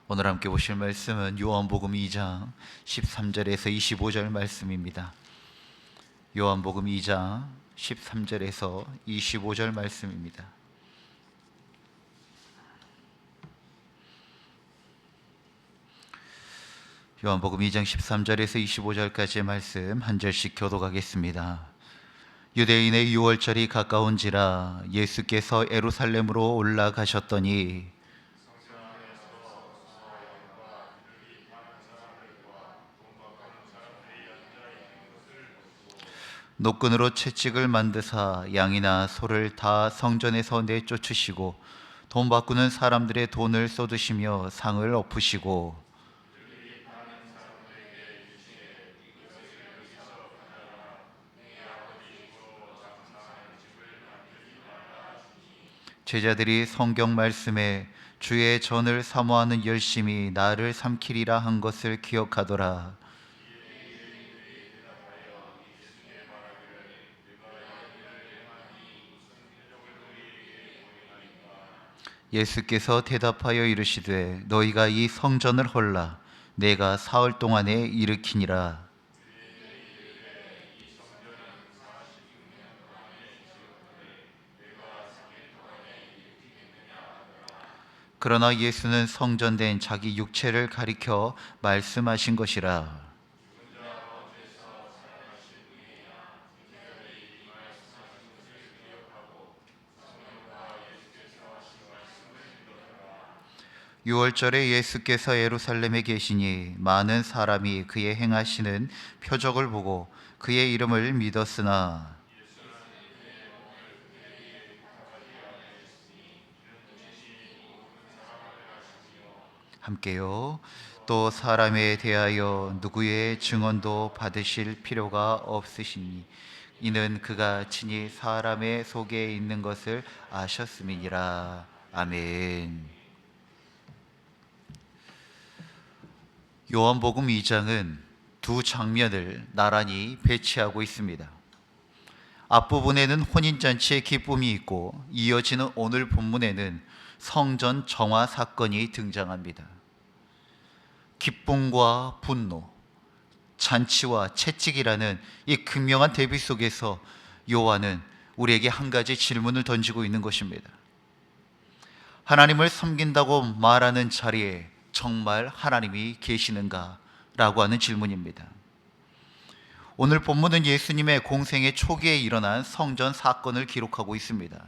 오늘 함께 보실 말씀은 요한복음 2장 13절에서 25절 말씀입니다. 요한복음 2장 13절에서 25절 말씀입니다. 요한복음 2장 13절에서 25절까지의 말씀 한 절씩 교독하겠습니다. 유대인의 유월절이 가까운지라 예수께서 예루살렘으로 올라가셨더니 노끈으로 채찍을 만드사 양이나 소를 다 성전에서 내쫓으시고 돈 바꾸는 사람들의 돈을 쏟으시며 상을 엎으시고 제자들이 성경 말씀에 주의 전을 사모하는 열심이 나를 삼키리라 한 것을 기억하더라. 예수께서 대답하여 이르시되 너희가 이 성전을 헐라 내가 사흘 동안에 일으키니라. 그러나 예수는 성전된 자기 육체를 가리켜 말씀하신 것이라. 유월절에 예수께서 예루살렘에 계시니 많은 사람이 그의 행하시는 표적을 보고 그의 이름을 믿었으나 함께요. 또 사람에 대하여 누구의 증언도 받으실 필요가 없으시니 이는 그가 친히 사람의 속에 있는 것을 아셨음이니라. 아멘. 요한복음 2장은 두 장면을 나란히 배치하고 있습니다. 앞부분에는 혼인잔치의 기쁨이 있고 이어지는 오늘 본문에는 성전 정화 사건이 등장합니다. 기쁨과 분노, 잔치와 채찍이라는 이 극명한 대비 속에서 요한은 우리에게 한 가지 질문을 던지고 있는 것입니다. 하나님을 섬긴다고 말하는 자리에 정말 하나님이 계시는가? 라고 하는 질문입니다. 오늘 본문은 예수님의 공생의 초기에 일어난 성전 사건을 기록하고 있습니다.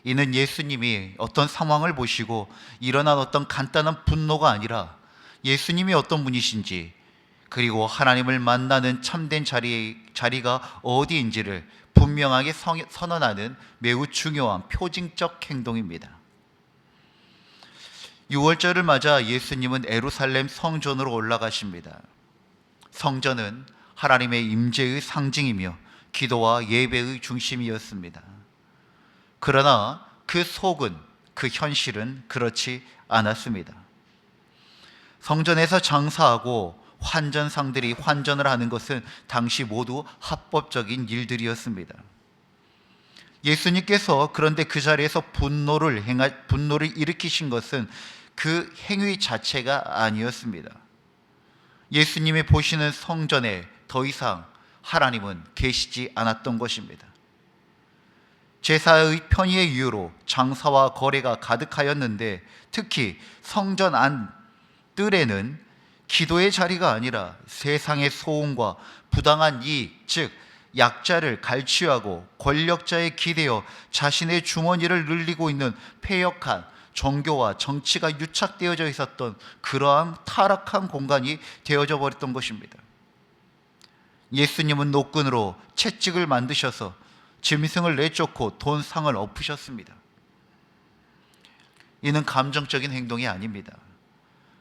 이는 예수님이 어떤 상황을 보시고 일어난 어떤 간단한 분노가 아니라 예수님이 어떤 분이신지 그리고 하나님을 만나는 참된 자리가 어디인지를 분명하게 선언하는 매우 중요한 표징적 행동입니다. 6월절을 맞아 예수님은 예루살렘 성전으로 올라가십니다. 성전은 하나님의 임재의 상징이며 기도와 예배의 중심이었습니다. 그러나 그 속은, 그 현실은 그렇지 않았습니다. 성전에서 장사하고 환전상들이 환전을 하는 것은 당시 모두 합법적인 일들이었습니다. 예수님께서 그런데 그 자리에서 분노를 일으키신 것은 그 행위 자체가 아니었습니다. 예수님이 보시는 성전에 더 이상 하나님은 계시지 않았던 것입니다. 제사의 편의의 이유로 장사와 거래가 가득하였는데 특히 성전 안 뜰에는 기도의 자리가 아니라 세상의 소원과 부당한 이익, 즉 약자를 갈취하고 권력자에 기대어 자신의 주머니를 늘리고 있는 패역한 종교와 정치가 유착되어져 있었던 그러한 타락한 공간이 되어져 버렸던 것입니다. 예수님은 노끈으로 채찍을 만드셔서 짐승을 내쫓고 돈상을 엎으셨습니다. 이는 감정적인 행동이 아닙니다.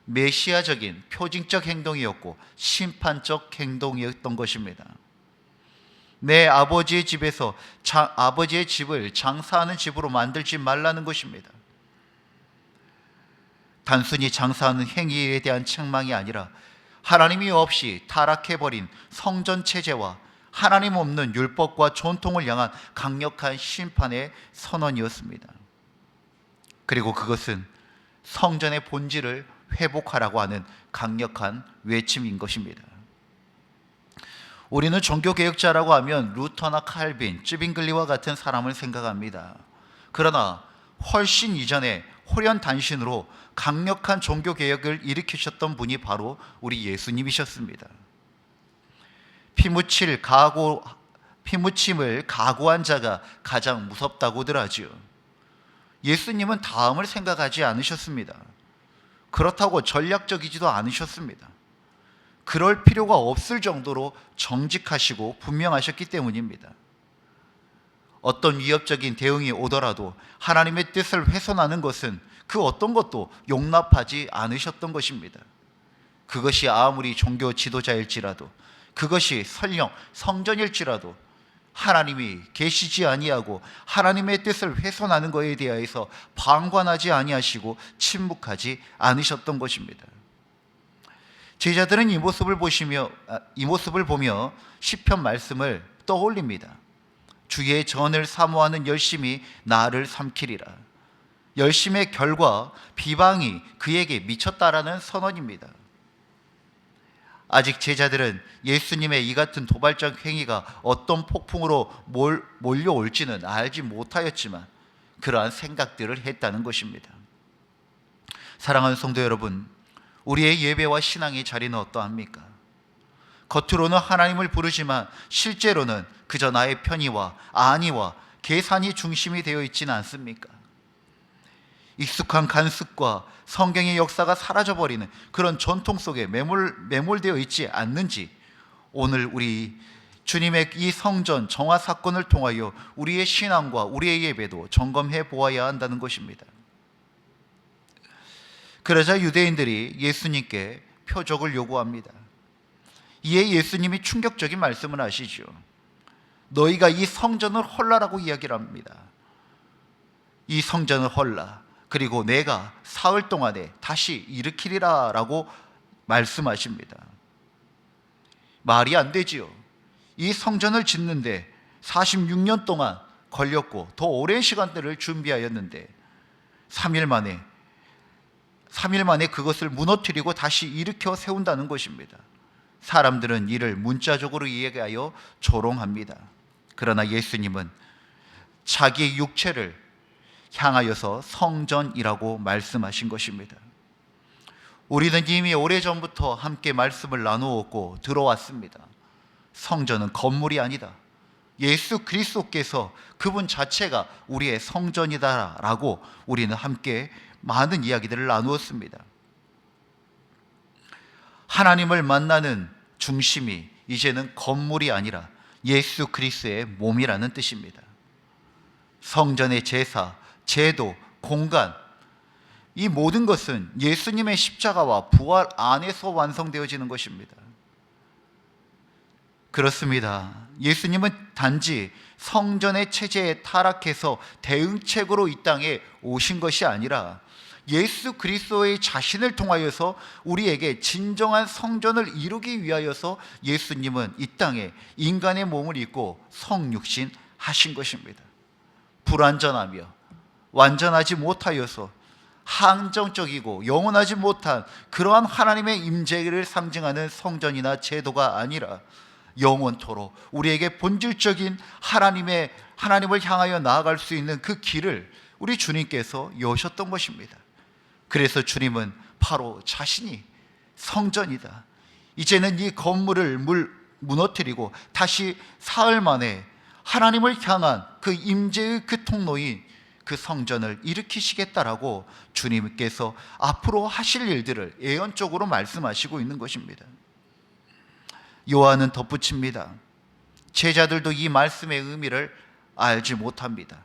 메시아적인 표징적 행동이었고 심판적 행동이었던 것입니다. 내 아버지의 집에서 아버지의 집을 장사하는 집으로 만들지 말라는 것입니다. 단순히 장사하는 행위에 대한 책망이 아니라 하나님이 없이 타락해버린 성전 체제와 하나님 없는 율법과 전통을 향한 강력한 심판의 선언이었습니다. 그리고 그것은 성전의 본질을 회복하라고 하는 강력한 외침인 것입니다. 우리는 종교개혁자라고 하면 루터나 칼빈, 쯔빙글리와 같은 사람을 생각합니다. 그러나 훨씬 이전에 호련단신으로 강력한 종교개혁을 일으키셨던 분이 바로 우리 예수님이셨습니다. 피묻힘을 각오한 자가 가장 무섭다고들 하지요. 예수님은 다음을 생각하지 않으셨습니다. 그렇다고 전략적이지도 않으셨습니다. 그럴 필요가 없을 정도로 정직하시고 분명하셨기 때문입니다. 어떤 위협적인 대응이 오더라도 하나님의 뜻을 훼손하는 것은 그 어떤 것도 용납하지 않으셨던 것입니다. 그것이 아무리 종교 지도자일지라도, 그것이 설령 성전일지라도 하나님이 계시지 아니하고 하나님의 뜻을 훼손하는 것에 대해서 방관하지 아니하시고 침묵하지 않으셨던 것입니다. 제자들은 이 모습을 보며 시편 말씀을 떠올립니다. 주의 전을 사모하는 열심이 나를 삼키리라. 열심의 결과 비방이 그에게 미쳤다라는 선언입니다. 아직 제자들은 예수님의 이 같은 도발적 행위가 어떤 폭풍으로 몰려올지는 알지 못하였지만 그러한 생각들을 했다는 것입니다. 사랑하는 성도 여러분, 우리의 예배와 신앙의 자리는 어떠합니까? 겉으로는 하나님을 부르지만 실제로는 그저 나의 편의와 안위와 계산이 중심이 되어 있지는 않습니까? 익숙한 간습과 성경의 역사가 사라져버리는 그런 전통 속에 매몰되어 있지 않는지, 오늘 우리 주님의 이 성전 정화 사건을 통하여 우리의 신앙과 우리의 예배도 점검해 보아야 한다는 것입니다. 그러자 유대인들이 예수님께 표적을 요구합니다. 이에 예수님이 충격적인 말씀을 하시죠. 너희가 이 성전을 헐라라고 이야기를 합니다. 이 성전을 헐라, 그리고 내가 사흘 동안에 다시 일으키리라 라고 말씀하십니다. 말이 안 되지요. 이 성전을 짓는데 46년 동안 걸렸고 더 오랜 시간들을 준비하였는데 3일 만에 그것을 무너뜨리고 다시 일으켜 세운다는 것입니다. 사람들은 이를 문자적으로 이해하여 조롱합니다. 그러나 예수님은 자기의 육체를 향하여서 성전이라고 말씀하신 것입니다. 우리는 이미 오래전부터 함께 말씀을 나누었고 들어왔습니다. 성전은 건물이 아니다. 예수 그리스도께서 그분 자체가 우리의 성전이다라고 우리는 함께 많은 이야기들을 나누었습니다. 하나님을 만나는 중심이 이제는 건물이 아니라 예수 그리스도의 몸이라는 뜻입니다. 성전의 제사, 제도, 공간, 이 모든 것은 예수님의 십자가와 부활 안에서 완성되어지는 것입니다. 그렇습니다. 예수님은 단지 성전의 체제에 타락해서 대응책으로 이 땅에 오신 것이 아니라 예수 그리스도의 자신을 통하여서 우리에게 진정한 성전을 이루기 위하여서 예수님은 이 땅에 인간의 몸을 입고 성육신 하신 것입니다. 불완전하며 완전하지 못하여서 한정적이고 영원하지 못한 그러한 하나님의 임재를 상징하는 성전이나 제도가 아니라 영원토록 우리에게 본질적인 하나님을 향하여 나아갈 수 있는 그 길을 우리 주님께서 여셨던 것입니다. 그래서 주님은 바로 자신이 성전이다. 이제는 이 건물을 무너뜨리고 다시 사흘 만에 하나님을 향한 그 임재의 그 통로인 그 성전을 일으키시겠다라고 주님께서 앞으로 하실 일들을 예언적으로 말씀하시고 있는 것입니다. 요한은 덧붙입니다. 제자들도 이 말씀의 의미를 알지 못합니다.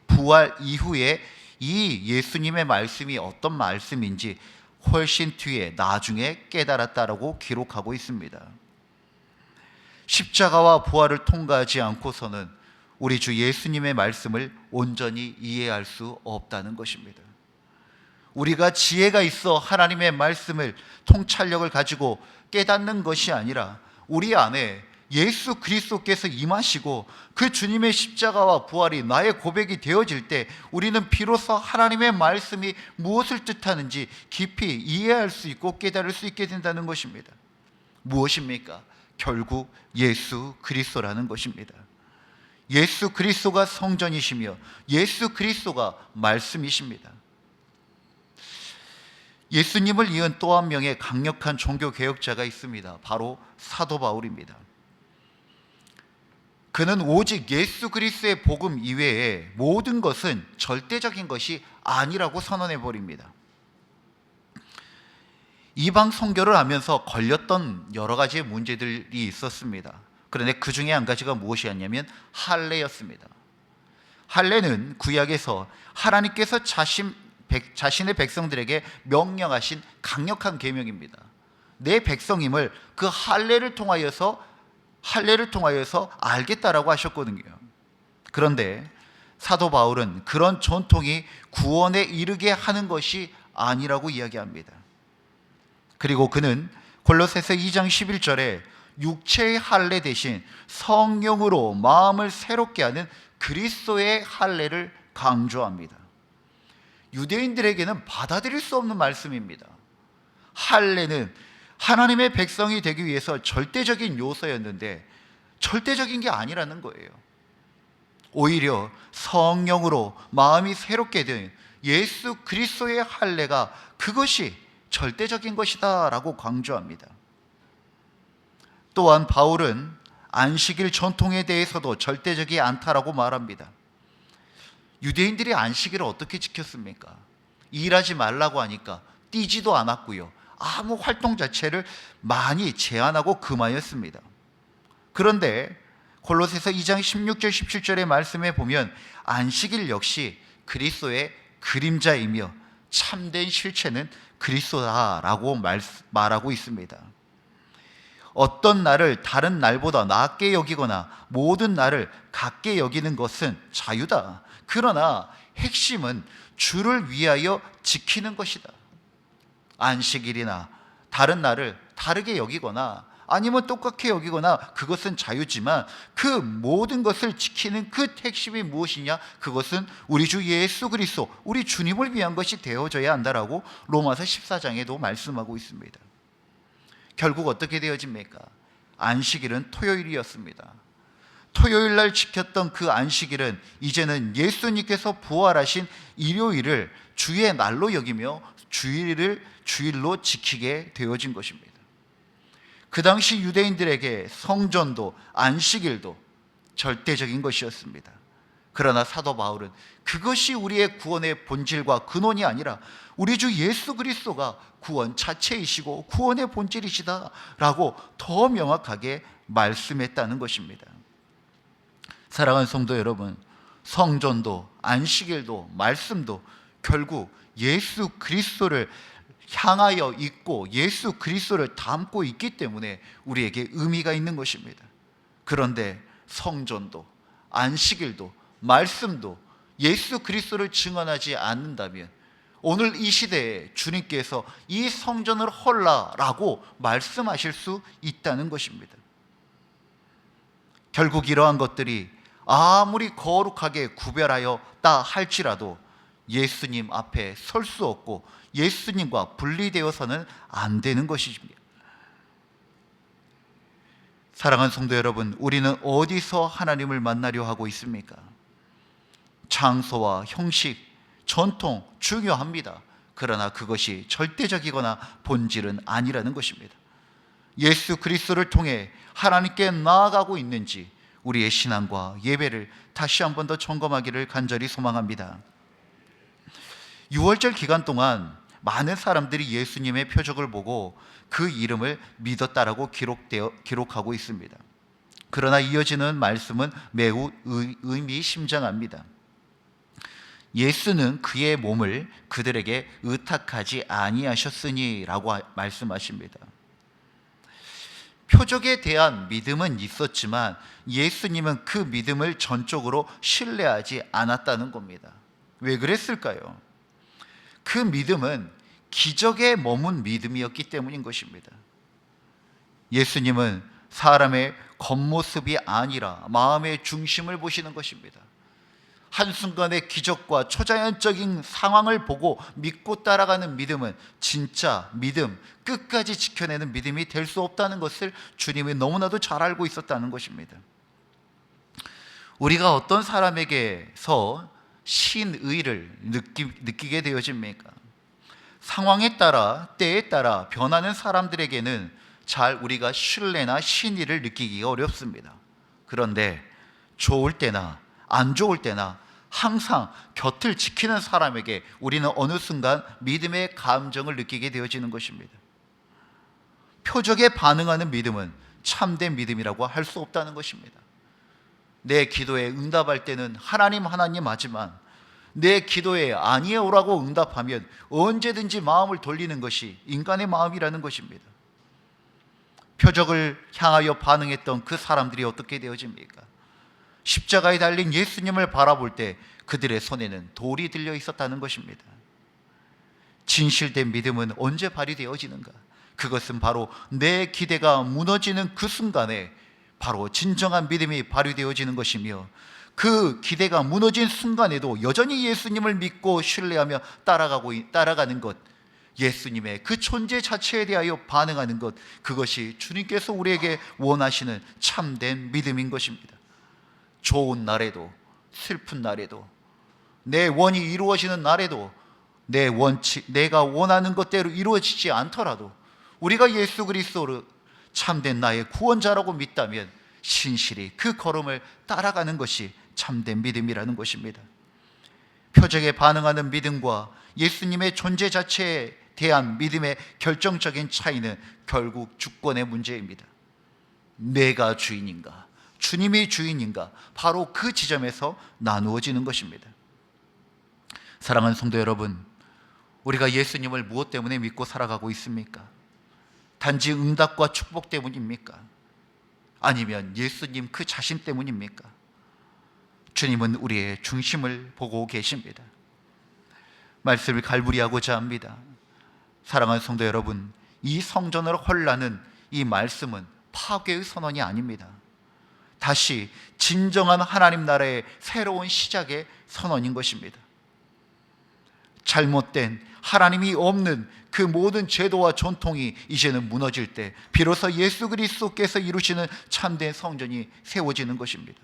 부활 이후에 이 예수님의 말씀이 어떤 말씀인지 훨씬 뒤에 나중에 깨달았다라고 기록하고 있습니다. 십자가와 부활을 통과하지 않고서는 우리 주 예수님의 말씀을 온전히 이해할 수 없다는 것입니다. 우리가 지혜가 있어 하나님의 말씀을 통찰력을 가지고 깨닫는 것이 아니라 우리 안에 예수 그리스도께서 임하시고 그 주님의 십자가와 부활이 나의 고백이 되어질 때 우리는 비로소 하나님의 말씀이 무엇을 뜻하는지 깊이 이해할 수 있고 깨달을 수 있게 된다는 것입니다. 무엇입니까? 결국 예수 그리스도라는 것입니다. 예수 그리스도가 성전이시며 예수 그리스도가 말씀이십니다. 예수님을 이은 또 한 명의 강력한 종교개혁자가 있습니다. 바로 사도 바울입니다. 그는 오직 예수 그리스도의 복음 이외에 모든 것은 절대적인 것이 아니라고 선언해 버립니다. 이방 선교를 하면서 걸렸던 여러 가지의 문제들이 있었습니다. 그런데 그 중에 한 가지가 무엇이었냐면 할례였습니다. 할례는 구약에서 하나님께서 자신의 백성들에게 명령하신 강력한 계명입니다. 내 백성임을 그 할례를 통하여서 알겠다라고 하셨거든요. 그런데 사도 바울은 그런 전통이 구원에 이르게 하는 것이 아니라고 이야기합니다. 그리고 그는 골로새서 2장 11절에 육체의 할례 대신 성령으로 마음을 새롭게 하는 그리스도의 할례를 강조합니다. 유대인들에게는 받아들일 수 없는 말씀입니다. 할례는 하나님의 백성이 되기 위해서 절대적인 요소였는데 절대적인 게 아니라는 거예요. 오히려 성령으로 마음이 새롭게 된 예수 그리스도의 할례가 그것이 절대적인 것이다 라고 강조합니다. 또한 바울은 안식일 전통에 대해서도 절대적이 않다라고 말합니다. 유대인들이 안식일을 어떻게 지켰습니까? 일하지 말라고 하니까 뛰지도 않았고요. 아무 활동 자체를 많이 제한하고 금하였습니다. 그런데 골로새서 2장 16절 17절의 말씀에 보면 안식일 역시 그리스도의 그림자이며 참된 실체는 그리스도다라고 말하고 있습니다. 어떤 날을 다른 날보다 낮게 여기거나 모든 날을 같게 여기는 것은 자유다. 그러나 핵심은 주를 위하여 지키는 것이다. 안식일이나 다른 날을 다르게 여기거나 아니면 똑같게 여기거나 그것은 자유지만 그 모든 것을 지키는 그 핵심이 무엇이냐? 그것은 우리 주 예수 그리스도, 우리 주님을 위한 것이 되어져야 한다라고 로마서 14장에도 말씀하고 있습니다. 결국 어떻게 되어집니까? 안식일은 토요일이었습니다. 토요일 날 지켰던 그 안식일은 이제는 예수님께서 부활하신 일요일을 주의 날로 여기며 주일을 주일로 지키게 되어진 것입니다. 그 당시 유대인들에게 성전도 안식일도 절대적인 것이었습니다. 그러나 사도 바울은 그것이 우리의 구원의 본질과 근원이 아니라 우리 주 예수 그리스도가 구원 자체이시고 구원의 본질이시다라고 더 명확하게 말씀했다는 것입니다. 사랑하는 성도 여러분, 성전도 안식일도 말씀도 결국 예수 그리스도를 향하여 있고 예수 그리스도를 담고 있기 때문에 우리에게 의미가 있는 것입니다. 그런데 성전도 안식일도 말씀도 예수 그리스도를 증언하지 않는다면 오늘 이 시대에 주님께서 이 성전을 헐라라고 말씀하실 수 있다는 것입니다. 결국 이러한 것들이 아무리 거룩하게 구별하였다 할지라도 예수님 앞에 설 수 없고 예수님과 분리되어서는 안 되는 것입니다. 사랑하는 성도 여러분, 우리는 어디서 하나님을 만나려 하고 있습니까? 장소와 형식, 전통 중요합니다. 그러나 그것이 절대적이거나 본질은 아니라는 것입니다. 예수 그리스도를 통해 하나님께 나아가고 있는지 우리의 신앙과 예배를 다시 한 번 더 점검하기를 간절히 소망합니다. 6월절 기간 동안 많은 사람들이 예수님의 표적을 보고 그 이름을 믿었다라고 기록하고 있습니다. 그러나 이어지는 말씀은 매우 의미심장합니다. 예수는 그의 몸을 그들에게 의탁하지 아니하셨으니 라고 말씀하십니다. 표적에 대한 믿음은 있었지만 예수님은 그 믿음을 전적으로 신뢰하지 않았다는 겁니다. 왜 그랬을까요? 그 믿음은 기적에 머문 믿음이었기 때문인 것입니다. 예수님은 사람의 겉모습이 아니라 마음의 중심을 보시는 것입니다. 한순간의 기적과 초자연적인 상황을 보고 믿고 따라가는 믿음은 진짜 믿음, 끝까지 지켜내는 믿음이 될 수 없다는 것을 주님이 너무나도 잘 알고 있었다는 것입니다. 우리가 어떤 사람에게서 신의를 느끼게 되어집니까? 상황에 따라, 때에 따라 변하는 사람들에게는 잘 우리가 신뢰나 신의를 느끼기가 어렵습니다. 그런데 좋을 때나 안 좋을 때나 항상 곁을 지키는 사람에게 우리는 어느 순간 믿음의 감정을 느끼게 되어지는 것입니다. 표적에 반응하는 믿음은 참된 믿음이라고 할 수 없다는 것입니다. 내 기도에 응답할 때는 하나님 하지만 내 기도에 아니에요라고 응답하면 언제든지 마음을 돌리는 것이 인간의 마음이라는 것입니다. 표적을 향하여 반응했던 그 사람들이 어떻게 되어집니까? 십자가에 달린 예수님을 바라볼 때 그들의 손에는 돌이 들려 있었다는 것입니다. 진실된 믿음은 언제 발휘되어지는가? 그것은 바로 내 기대가 무너지는 그 순간에 바로 진정한 믿음이 발휘되어지는 것이며, 그 기대가 무너진 순간에도 여전히 예수님을 믿고 신뢰하며 따라가는 것, 예수님의 그 존재 자체에 대하여 반응하는 것, 그것이 주님께서 우리에게 원하시는 참된 믿음인 것입니다. 좋은 날에도 슬픈 날에도 내 원이 이루어지는 날에도 내가 원하는 것대로 이루어지지 않더라도 우리가 예수 그리스도를 참된 나의 구원자라고 믿다면 신실히 그 걸음을 따라가는 것이 참된 믿음이라는 것입니다. 표적에 반응하는 믿음과 예수님의 존재 자체에 대한 믿음의 결정적인 차이는 결국 주권의 문제입니다. 내가 주인인가, 주님이 주인인가, 바로 그 지점에서 나누어지는 것입니다. 사랑하는 성도 여러분, 우리가 예수님을 무엇 때문에 믿고 살아가고 있습니까? 단지 응답과 축복 때문입니까? 아니면 예수님 그 자신 때문입니까? 주님은 우리의 중심을 보고 계십니다. 말씀을 갈무리하고자 합니다. 사랑하는 성도 여러분, 이 성전을 헐라는 이 말씀은 파괴의 선언이 아닙니다. 다시 진정한 하나님 나라의 새로운 시작의 선언인 것입니다. 잘못된 하나님이 없는 그 모든 제도와 전통이 이제는 무너질 때 비로소 예수 그리스도께서 이루시는 참된 성전이 세워지는 것입니다.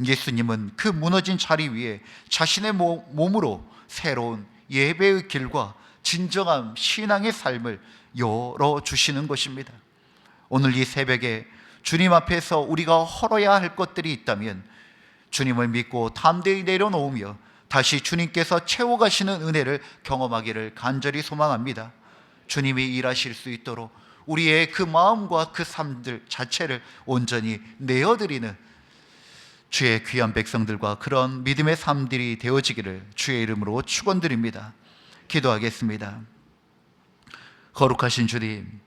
예수님은 그 무너진 자리 위에 자신의 몸으로 새로운 예배의 길과 진정한 신앙의 삶을 열어주시는 것입니다. 오늘 이 새벽에 주님 앞에서 우리가 헐어야 할 것들이 있다면 주님을 믿고 담대히 내려놓으며 다시 주님께서 채워가시는 은혜를 경험하기를 간절히 소망합니다. 주님이 일하실 수 있도록 우리의 그 마음과 그 삶들 자체를 온전히 내어드리는 주의 귀한 백성들과 그런 믿음의 삶들이 되어지기를 주의 이름으로 축원드립니다. 기도하겠습니다. 거룩하신 주님,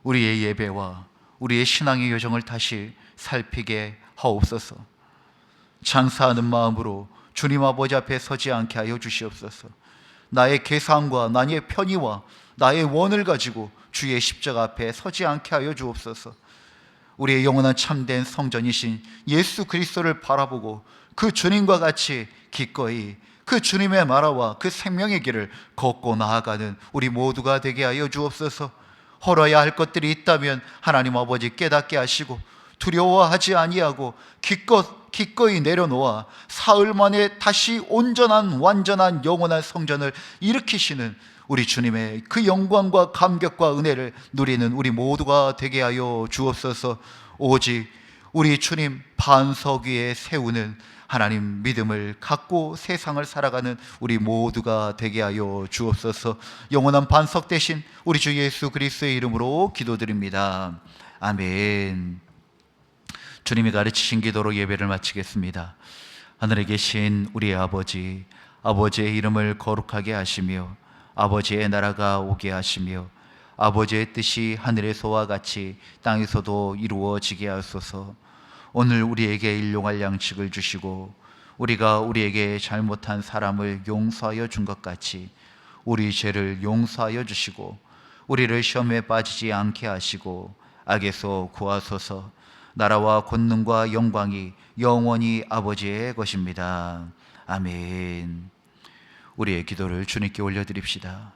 우리의 예배와 우리의 신앙의 여정을 다시 살피게 하옵소서. 장사하는 마음으로 주님 아버지 앞에 서지 않게 하여 주시옵소서. 나의 계산과 나의 편의와 나의 원을 가지고 주의 십자가 앞에 서지 않게 하여 주옵소서. 우리의 영원한 참된 성전이신 예수 그리스도를 바라보고 그 주님과 같이 기꺼이 그 주님의 나라와 그 생명의 길을 걷고 나아가는 우리 모두가 되게 하여 주옵소서. 헐어야 할 것들이 있다면 하나님 아버지 깨닫게 하시고 두려워하지 아니하고 기꺼이 내려놓아 사흘 만에 다시 온전한 완전한 영원한 성전을 일으키시는 우리 주님의 그 영광과 감격과 은혜를 누리는 우리 모두가 되게 하여 주옵소서. 오직 우리 주님 반석 위에 세우는 하나님 믿음을 갖고 세상을 살아가는 우리 모두가 되게 하여 주옵소서. 영원한 반석 되신 우리 주 예수 그리스도의 이름으로 기도드립니다. 아멘. 주님이 가르치신 기도로 예배를 마치겠습니다. 하늘에 계신 우리의 아버지, 아버지의 이름을 거룩하게 하시며 아버지의 나라가 오게 하시며 아버지의 뜻이 하늘에서와 같이 땅에서도 이루어지게 하소서. 오늘 우리에게 일용할 양식을 주시고 우리가 우리에게 잘못한 사람을 용서하여 준 것 같이 우리 죄를 용서하여 주시고 우리를 시험에 빠지지 않게 하시고 악에서 구하소서. 나라와 권능과 영광이 영원히 아버지의 것입니다. 아멘. 우리의 기도를 주님께 올려드립시다.